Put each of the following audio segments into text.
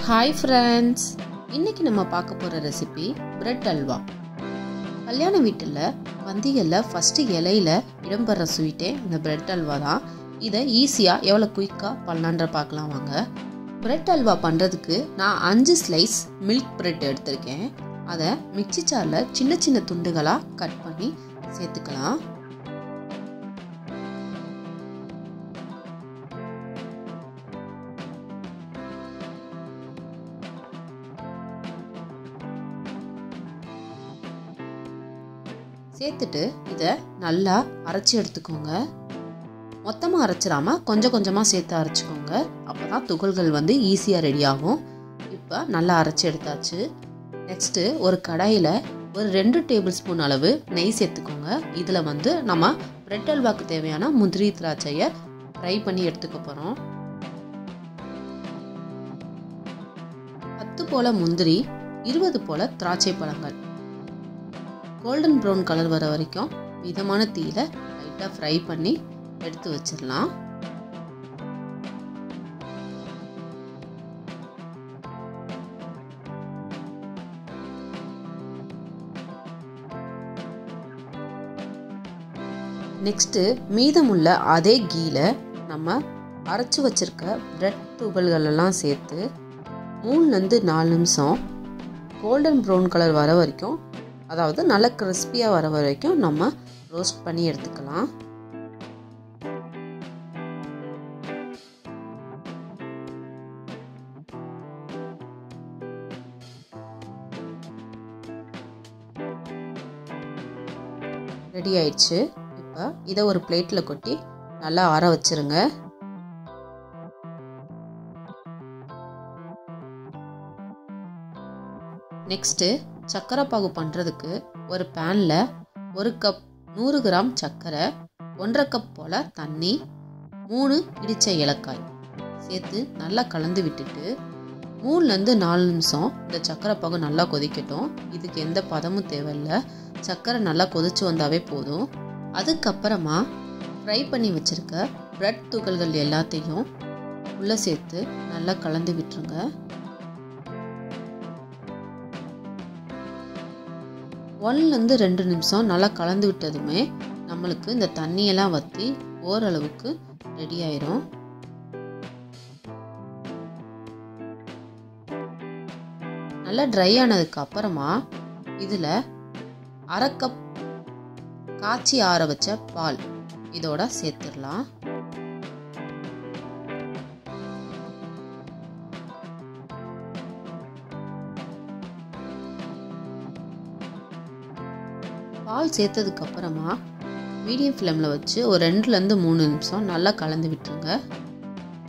Hi friends, இன்னைக்கு நம்ம பார்க்க போகிற ரெசிபி பிரெட் அல்வா. கல்யாண வீட்டில் பந்திகளில் ஃபஸ்ட்டு இலையில் இடம்பெற ஸ்வீட்டே இந்த பிரெட் அல்வா தான். இதை ஈஸியாக எவ்வளோ குயிக்காக பண்ணலான்ற பார்க்கலாம் வாங்க. பிரெட் அல்வா பண்ணுறதுக்கு நான் 5 ஸ்லைஸ் மில்க் பிரெட் எடுத்திருக்கேன். அதை மிக்சி ஜாரில் சின்ன சின்ன துண்டுகளாக கட் பண்ணி சேர்த்துக்கலாம். சேர்த்துட்டு இதை நல்லா அரைச்சி எடுத்துக்கோங்க. மொத்தமாக அரைச்சிடாம கொஞ்சம் கொஞ்சமாக சேர்த்து அரைச்சிக்கோங்க. அப்போ தான் துகள்கள் ஈஸியாக ரெடி ஆகும். இப்போ நல்லா அரைச்சி எடுத்தாச்சு. நெக்ஸ்ட்டு ஒரு கடாயில் ஒரு 2 டேபிள் ஸ்பூன் அளவு நெய் சேர்த்துக்கோங்க. இதில் நம்ம பிரெட் அல்வாக்கு தேவையான முந்திரி திராட்சையை ஃப்ரை பண்ணி எடுத்துக்க போகிறோம். 10 போல் முந்திரி, 20 போல் திராட்சை பழங்கள் கோல்டன் ப்ரௌன் கலர் வர வரைக்கும் மிதமான தீயில லைட்டாக ஃப்ரை பண்ணி எடுத்து வச்சிடலாம். நெக்ஸ்ட்டு மீதமுள்ள அதே கீல நம்ம அரைச்சி வச்சிருக்க பிரெட் துகள்களெல்லாம் சேர்த்து 3 to 4 நிமிஷம் கோல்டன் ப்ரௌன் கலர் வர வரைக்கும், அதாவது நல்ல கிறிஸ்பியாக வர வரைக்கும் நம்ம ரோஸ்ட் பண்ணி எடுத்துக்கலாம். ரெடி ஆயிடுச்சு. இப்போ இதை ஒரு பிளேட்டில் கொட்டி நல்லா ஆற வச்சிருங்க. நெக்ஸ்ட்டு சர்க்கரை பாகு பண்ணுறதுக்கு ஒரு பேனில் 1 கப் 100 கிராம் சர்க்கரை, 1.5 கப் போல் தண்ணி, 3 இடித்த ஏலக்காய் சேர்த்து நல்லா கலந்து விட்டுட்டு 3 to 4 நிமிஷம் இந்த சர்க்கரை பாகு நல்லா கொதிக்கட்டும். இதுக்கு எந்த பதமும் தேவையில்லை. சர்க்கரை நல்லா கொதிச்சு வந்தாவே போதும். அதுக்கப்புறமா ஃப்ரை பண்ணி வச்சுருக்க பிரெட் துகள்கள் எல்லாத்தையும் உள்ளே சேர்த்து நல்லா கலந்து விட்டுருங்க. 1 to 2 நிமிஷம் நல்லா கலந்து விட்டதுமே நம்மளுக்கு இந்த தண்ணியெல்லாம் வற்றி ஓரளவுக்கு ரெடி ஆயிரும். நல்லா ட்ரை ஆனதுக்கு அப்புறமா இதில் 1/2 கப் காய்ச்சி ஆற வச்ச பால் இதோட சேர்த்துடலாம். பால் சேர்த்ததுக்கு அப்புறமா மீடியம் ஃப்ளேமில் வச்சு ஒரு 2 to 3 நிமிஷம் நல்லா கலந்து விட்டுருங்க.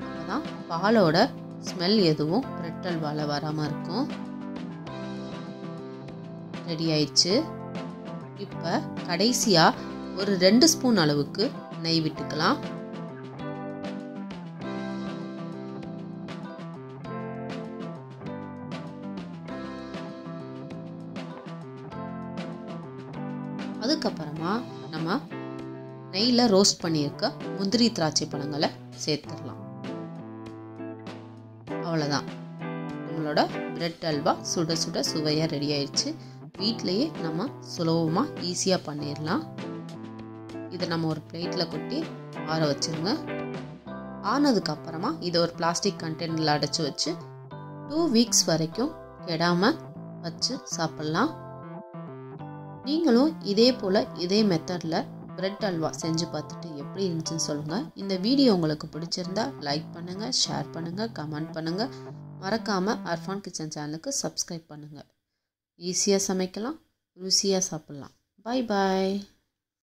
அப்போதான் பாலோட ஸ்மெல் எதுவும் பிரெட் அல்வாவில் வராமல் இருக்கும். ரெடி ஆயிடுச்சு. இப்போ கடைசியாக ஒரு 2 ஸ்பூன் அளவுக்கு நெய் விட்டுக்கலாம். அதுக்கப்புறமா நம்ம நெய்யில் ரோஸ்ட் பண்ணியிருக்க முந்திரி திராட்சை பழங்களை சேர்த்துடலாம். அவ்வளோதான், நம்மளோட பிரெட் அல்வா சுட சுட சுவையாக ரெடி ஆயிடுச்சு. வீட்டிலையே நம்ம சுலபமாக ஈஸியாக பண்ணிடலாம். இதை நம்ம ஒரு பிளேட்டில் கொட்டி ஆற வச்சுருங்க. ஆனதுக்கப்புறமா இதை ஒரு பிளாஸ்டிக் கண்டெய்னரில் அடைச்சி வச்சு 2 வீக்ஸ் வரைக்கும் கெடாமல் வச்சு சாப்பிட்லாம். நீங்களும் இதே போல் இதே மெத்தடில் பிரெட் அல்வா செஞ்சு பார்த்துட்டு எப்படி இருந்துச்சுன்னு சொல்லுங்கள். இந்த வீடியோ உங்களுக்கு பிடிச்சிருந்தா லைக் பண்ணுங்கள், ஷேர் பண்ணுங்கள், கமெண்ட் பண்ணுங்கள். மறக்காமல் அர்ஃபான் கிச்சன் சேனலுக்கு சப்ஸ்கிரைப் பண்ணுங்கள். ஈஸியாக சமைக்கலாம், ருசியாக சாப்பிட்லாம். பாய் பாய்.